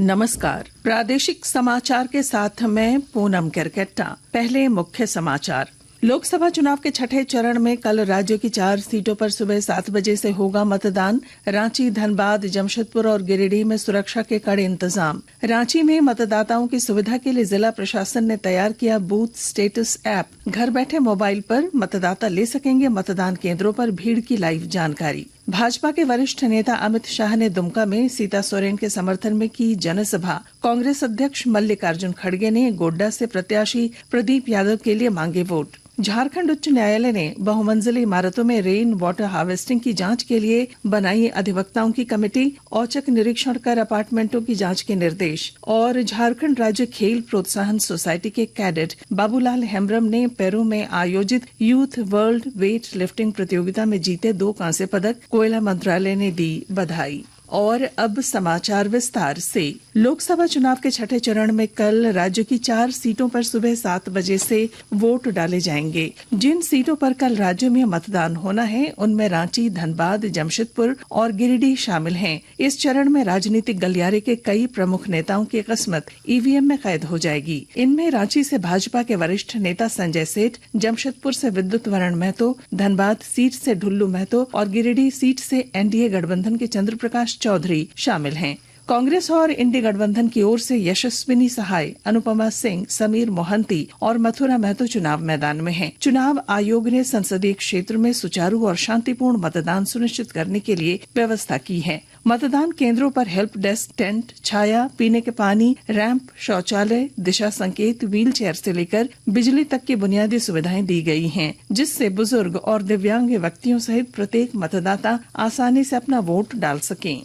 नमस्कार। प्रादेशिक समाचार के साथ मैं पूनम केरकेट्टा। पहले मुख्य समाचार। लोकसभा चुनाव के छठे चरण में कल राज्य की 4 सीटों पर सुबह 7 बजे से होगा मतदान। रांची, धनबाद, जमशेदपुर और गिरिडीह में सुरक्षा के कड़े इंतजाम। रांची में मतदाताओं की सुविधा के लिए जिला प्रशासन ने तैयार किया बूथ स्टेटस ऐप। घर बैठे मोबाइल पर मतदाता ले सकेंगे मतदान केंद्रों पर भीड़ की लाइव जानकारी। भाजपा के वरिष्ठ नेता अमित शाह ने दुमका में सीता सोरेन के समर्थन में की जनसभा। कांग्रेस अध्यक्ष मल्लिकार्जुन खड़गे ने गोड्डा से प्रत्याशी प्रदीप यादव के लिए मांगे वोट। झारखंड उच्च न्यायालय ने बहुमंजिली इमारतों में रेन वाटर हार्वेस्टिंग की जांच के लिए बनाई अधिवक्ताओं की कमेटी। औचक निरीक्षण कर अपार्टमेंटों की जांच के निर्देश। और झारखंड राज्य खेल प्रोत्साहन सोसाइटी के कैडेट बाबूलाल हेम्ब्रम ने पेरू में आयोजित यूथ वर्ल्ड वेट लिफ्टिंग प्रतियोगिता में जीते 2 कांस्य पदक। कोयला मंत्रालय ने दी बधाई। और अब समाचार विस्तार से। लोकसभा चुनाव के छठे चरण में कल राज्य की 4 सीटों पर सुबह 7 बजे से वोट डाले जाएंगे। जिन सीटों पर कल राज्य में मतदान होना है उनमें रांची, धनबाद, जमशेदपुर और गिरिडीह शामिल हैं। इस चरण में राजनीतिक गलियारे के कई प्रमुख नेताओं की किस्मत ईवीएम में कैद हो जाएगी। इनमें रांची से भाजपा के वरिष्ठ नेता संजय सेठ, जमशेदपुर से विद्युत वरण महतो, धनबाद सीट से ढुल्लू महतो और गिरिडीह सीट से एनडीए गठबंधन के चंद्र प्रकाश चौधरी शामिल हैं। कांग्रेस और इंडी गठबंधन की ओर से यशस्विनी सहाय, अनुपमा सिंह, समीर मोहंती और मथुरा महतो चुनाव मैदान में हैं। चुनाव आयोग ने संसदीय क्षेत्र में सुचारू और शांतिपूर्ण मतदान सुनिश्चित करने के लिए व्यवस्था की है। मतदान केंद्रों पर हेल्प डेस्क, टेंट, छाया, पीने के पानी, रैंप, शौचालय, दिशा संकेत, व्हील चेयर से लेकर बिजली तक की बुनियादी सुविधाएं दी गई हैं, जिससे बुजुर्ग और दिव्यांग व्यक्तियों सहित प्रत्येक मतदाता आसानी से अपना वोट डाल सकें।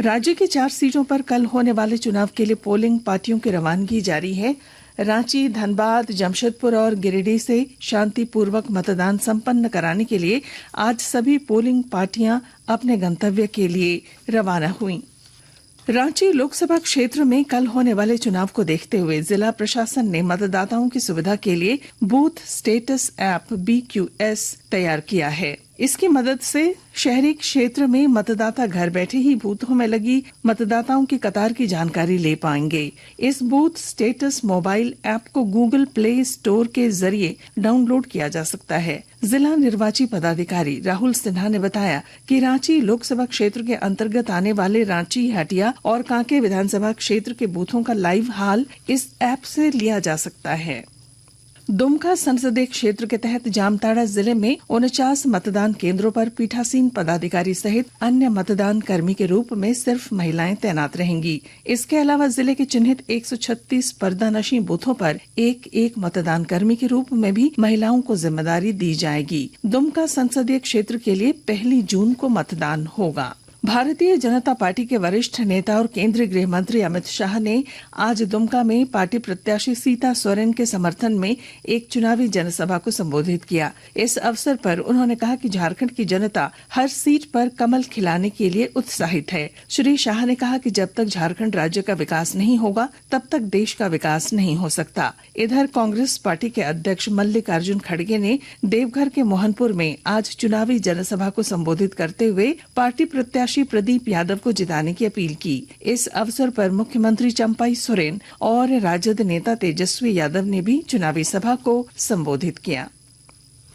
राज्य की 4 सीटों पर कल होने वाले चुनाव के लिए पोलिंग पार्टियों की रवानगी जारी है। रांची, धनबाद, जमशेदपुर और गिरिडीह से शांतिपूर्वक मतदान संपन्न कराने के लिए आज सभी पोलिंग पार्टियां अपने गंतव्य के लिए रवाना हुई। रांची लोकसभा क्षेत्र में कल होने वाले चुनाव को देखते हुए जिला प्रशासन ने मतदाताओं की सुविधा के लिए बूथ स्टेटस ऐप BQS तैयार किया है। इसकी मदद से शहरी क्षेत्र में मतदाता घर बैठे ही बूथों में लगी मतदाताओं की कतार की जानकारी ले पाएंगे। इस बूथ स्टेटस मोबाइल ऐप को गूगल प्ले स्टोर के जरिए डाउनलोड किया जा सकता है। जिला निर्वाची पदाधिकारी राहुल सिन्हा ने बताया कि रांची लोकसभा क्षेत्र के अंतर्गत आने वाले रांची, हटिया और कांके विधानसभा क्षेत्र के बूथों का लाइव हाल इस ऐप से लिया जा सकता है। दुमका संसदीय क्षेत्र के तहत जामताड़ा जिले में 49 मतदान केंद्रों पर पीठासीन पदाधिकारी सहित अन्य मतदान कर्मी के रूप में सिर्फ महिलाएं तैनात रहेंगी। इसके अलावा जिले के चिन्हित 136 पर्दानशी बूथों पर एक मतदान कर्मी के रूप में भी महिलाओं को जिम्मेदारी दी जाएगी। दुमका संसदीय क्षेत्र के लिए 1 जून को मतदान होगा। भारतीय जनता पार्टी के वरिष्ठ नेता और केंद्रीय गृह मंत्री अमित शाह ने आज दुमका में पार्टी प्रत्याशी सीता सोरेन के समर्थन में एक चुनावी जनसभा को संबोधित किया। इस अवसर पर उन्होंने कहा कि झारखंड की जनता हर सीट पर कमल खिलाने के लिए उत्साहित है। श्री शाह ने कहा कि जब तक झारखंड राज्य का विकास नहीं होगा तब तक देश का विकास नहीं हो सकता। इधर कांग्रेस पार्टी के अध्यक्ष मल्लिकार्जुन खड़गे ने देवघर के मोहनपुर में आज चुनावी जनसभा को संबोधित करते हुए पार्टी प्रत्याशी प्रदीप यादव को जिताने की अपील की। इस अवसर पर मुख्यमंत्री चंपाई सोरेन और राजद नेता तेजस्वी यादव ने भी चुनावी सभा को संबोधित किया।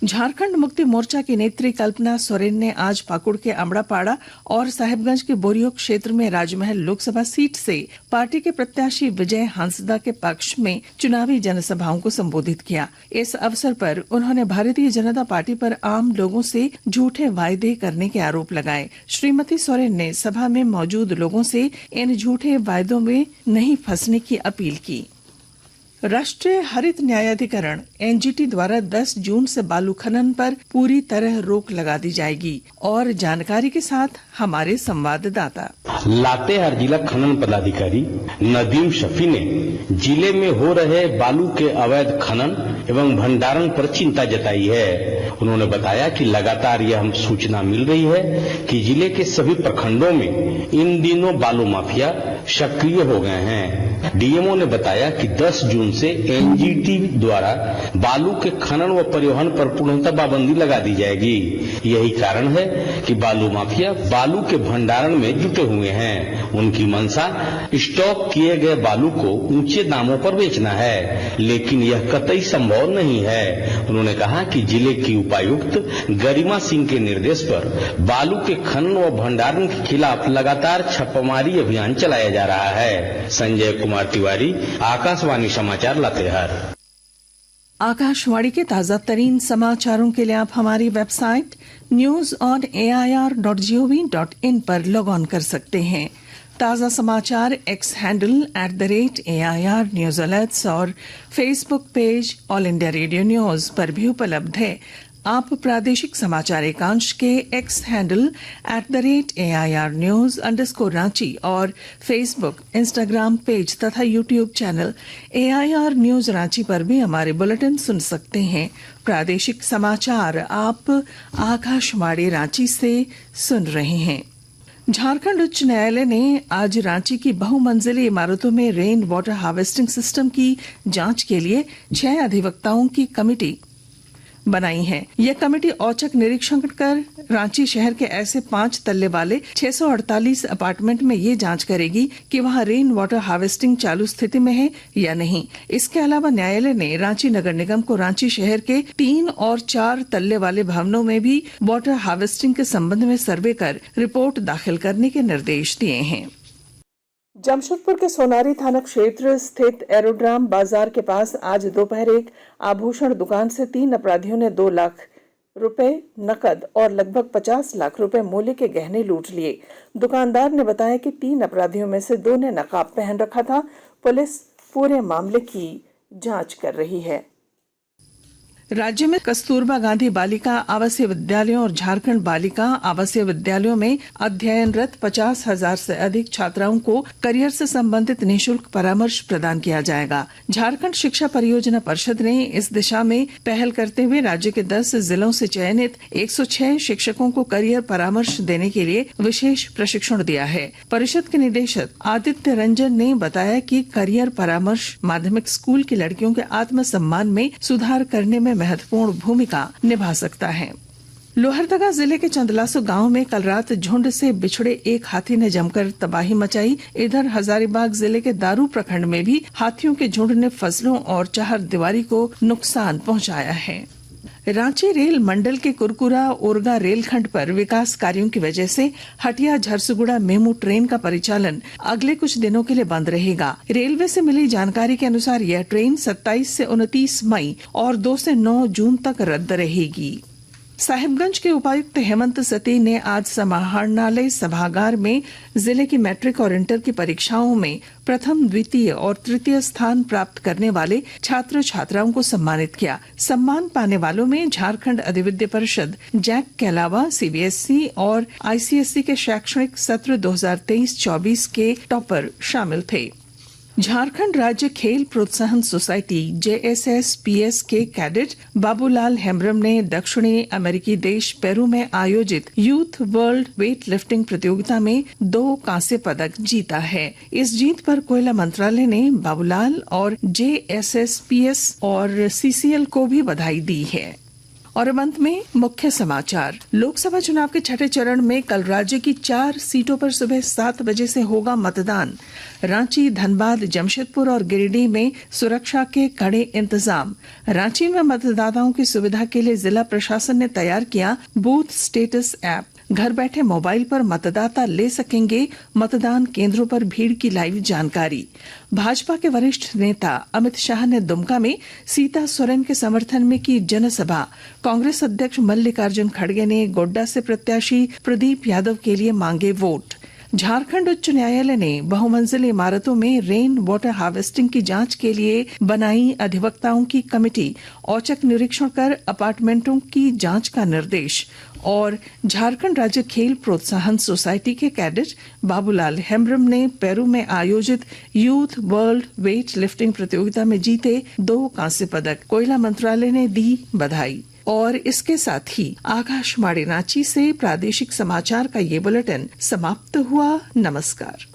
झारखंड मुक्ति मोर्चा की नेत्री कल्पना सोरेन ने आज पाकुड़ के अमड़ापाड़ा और साहिबगंज के बोरियो क्षेत्र में राजमहल लोकसभा सीट से पार्टी के प्रत्याशी विजय हांसदा के पक्ष में चुनावी जनसभाओं को संबोधित किया। इस अवसर पर उन्होंने भारतीय जनता पार्टी पर आम लोगों से झूठे वायदे करने के आरोप लगाए। श्रीमती सोरेन ने सभा में मौजूद लोगों से इन झूठे वायदों में नहीं फंसने की अपील की। राष्ट्रीय हरित न्यायाधिकरण एनजीटी द्वारा 10 जून से बालू खनन पर पूरी तरह रोक लगा दी जाएगी। और जानकारी के साथ हमारे संवाददाता। लातेहार जिला खनन पदाधिकारी नदीम शफी ने जिले में हो रहे बालू के अवैध खनन एवं भंडारण पर चिंता जताई है। उन्होंने बताया कि लगातार यह सूचना मिल रही है कि जिले के सभी प्रखंडों में इन दिनों बालू माफिया सक्रिय हो गए हैं। डीएमओ ने बताया कि 10 जून से एनजीटी द्वारा बालू के खनन व परिवहन पर पूर्णतः पाबंदी लगा दी जाएगी। यही कारण है कि बालू माफिया बालू के भंडारण में जुटे हुए हैं। उनकी मंशा स्टॉक किए गए बालू को ऊंचे दामों पर बेचना है, लेकिन यह कतई संभव नहीं है। उन्होंने कहा कि जिले की उपायुक्त गरिमा सिंह के निर्देश पर बालू के खनन व भंडारण के खिलाफ लगातार छापामारी अभियान चलाया जा रहा है। संजय कुमार तिवारी, आकाशवाणी समाचार, लातेहार। आकाशवाणी के ताजा तरीन समाचारों के लिए आप हमारी वेबसाइट news.air.gov.in पर लॉग ऑन कर सकते हैं। ताजा समाचार X handle @AIR news alerts और Facebook page All India Radio News पर भी उपलब्ध है। आप प्रादेशिक समाचार एकांश के एक्स हैंडल @AIR न्यूज _ और फेसबुक, इंस्टाग्राम पेज तथा YouTube channel AIR news Ranchi पर भी हमारे बुलेटिन सुन सकते हैं। प्रादेशिक समाचार आप आकाशवाणी रांची से सुन रहे हैं। झारखंड उच्च न्यायालय ने आज रांची की बहुमंजिली इमारतों में रेन वाटर हार्वेस्टिंग सिस्टम की जांच के लिए 6 अधिवक्ताओं की कमेटी बनाई है। यह कमेटी औचक निरीक्षण कर रांची शहर के ऐसे 5 तल्ले वाले 648 अपार्टमेंट में ये जांच करेगी कि वहां रेन वाटर हार्वेस्टिंग चालू स्थिति में है या नहीं। इसके अलावा न्यायालय ने रांची नगर निगम को रांची शहर के 3 और 4 तल्ले वाले भवनों में भी वाटर हार्वेस्टिंग के संबंध में सर्वे कर रिपोर्ट दाखिल करने के निर्देश दिए हैं। जमशेदपुर के सोनारी थाना क्षेत्र स्थित एरोड्राम बाजार के पास आज दोपहर एक आभूषण दुकान से 3 अपराधियों ने 2 लाख रुपए नकद और लगभग 50 लाख रुपए मूल्य के गहने लूट लिए। दुकानदार ने बताया कि 3 अपराधियों में से 2 ने नकाब पहन रखा था। पुलिस पूरे मामले की जांच कर रही है। राज्य में कस्तूरबा गांधी बालिका आवासीय विद्यालयों और झारखंड बालिका आवासीय विद्यालयों में अध्ययनरत 50,000 से अधिक छात्राओं को करियर से संबंधित निःशुल्क परामर्श प्रदान किया जाएगा। झारखंड शिक्षा परियोजना परिषद ने इस दिशा में पहल करते हुए राज्य के 10 जिलों से चयनित 106 शिक्षकों को करियर परामर्श देने के लिए विशेष प्रशिक्षण दिया है। परिषद के निदेशक आदित्य रंजन ने बताया कि करियर परामर्श माध्यमिक स्कूल की लड़कियों के आत्मसम्मान में सुधार करने में महत्वपूर्ण भूमिका निभा सकता है। लोहरदगा जिले के चंदलासो गांव में कल रात झुंड से बिछड़े एक हाथी ने जमकर तबाही मचाई। इधर हजारीबाग जिले के दारू प्रखंड में भी हाथियों के झुंड ने फसलों और चार दीवारी को नुकसान पहुंचाया है। रांची रेल मंडल के कुरकुरा ओरगा रेलखंड पर विकास कार्यों की वजह से हटिया झरसुगुड़ा मेमू ट्रेन का परिचालन अगले कुछ दिनों के लिए बंद रहेगा। रेलवे से मिली जानकारी के अनुसार यह ट्रेन 27 से 29 मई और 2 से 9 जून तक रद्द रहेगी। साहिबगंज के उपायुक्त हेमंत सती ने आज समाहरणालय सभागार में जिले की मैट्रिक और इंटर की परीक्षाओं में प्रथम, द्वितीय और तृतीय स्थान प्राप्त करने वाले छात्र छात्राओं को सम्मानित किया। सम्मान पाने वालों में झारखंड अधिविद्य परिषद जैक के अलावा सीबीएसई और आईसीएसई के शैक्षणिक सत्र 2023-24 के टॉपर शामिल थे। झारखंड राज्य खेल प्रोत्साहन सोसाइटी JSSPS के कैडेट बाबूलाल हेम्ब्रम ने दक्षिणी अमेरिकी देश पेरू में आयोजित यूथ वर्ल्ड वेट लिफ्टिंग प्रतियोगिता में 2 कांस्य पदक जीता है। इस जीत पर कोयला मंत्रालय ने बाबूलाल और JSSPS और CCL को भी बधाई दी है। और अब अंत में मुख्य समाचार। लोकसभा चुनाव के 6ठे चरण में कल राज्य की 4 सीटों पर सुबह 7 बजे से होगा मतदान। रांची, धनबाद, जमशेदपुर और गिरिडीह में सुरक्षा के कड़े इंतजाम। रांची में मतदाताओं की सुविधा के लिए जिला प्रशासन ने तैयार किया बूथ स्टेटस ऐप। घर बैठे मोबाइल पर मतदाता ले सकेंगे मतदान केंद्रों पर भीड़ की लाइव जानकारी। भाजपा के वरिष्ठ नेता अमित शाह ने दुमका में सीता सोरेन के समर्थन में की जनसभा। कांग्रेस अध्यक्ष मल्लिकार्जुन खड़गे ने गोड्डा से प्रत्याशी प्रदीप यादव के लिए मांगे वोट। झारखंड उच्च न्यायालय ने बहुमंजिली इमारतों में रेन वाटर हार्वेस्टिंग की जांच के लिए बनाई अधिवक्ताओं की कमेटी। औचक निरीक्षण कर अपार्टमेंटों की जांच का निर्देश। और झारखंड राज्य खेल प्रोत्साहन सोसाइटी के कैडेट बाबूलाल हेम्ब्रम ने पेरू में आयोजित यूथ वर्ल्ड वेट लिफ्टिंग प्रतियोगिता में जीते 2 कांस्य पदक। कोयला मंत्रालय ने दी बधाई। और इसके साथ ही आकाशवाणी रांची से प्रादेशिक समाचार का ये बुलेटिन समाप्त हुआ। नमस्कार।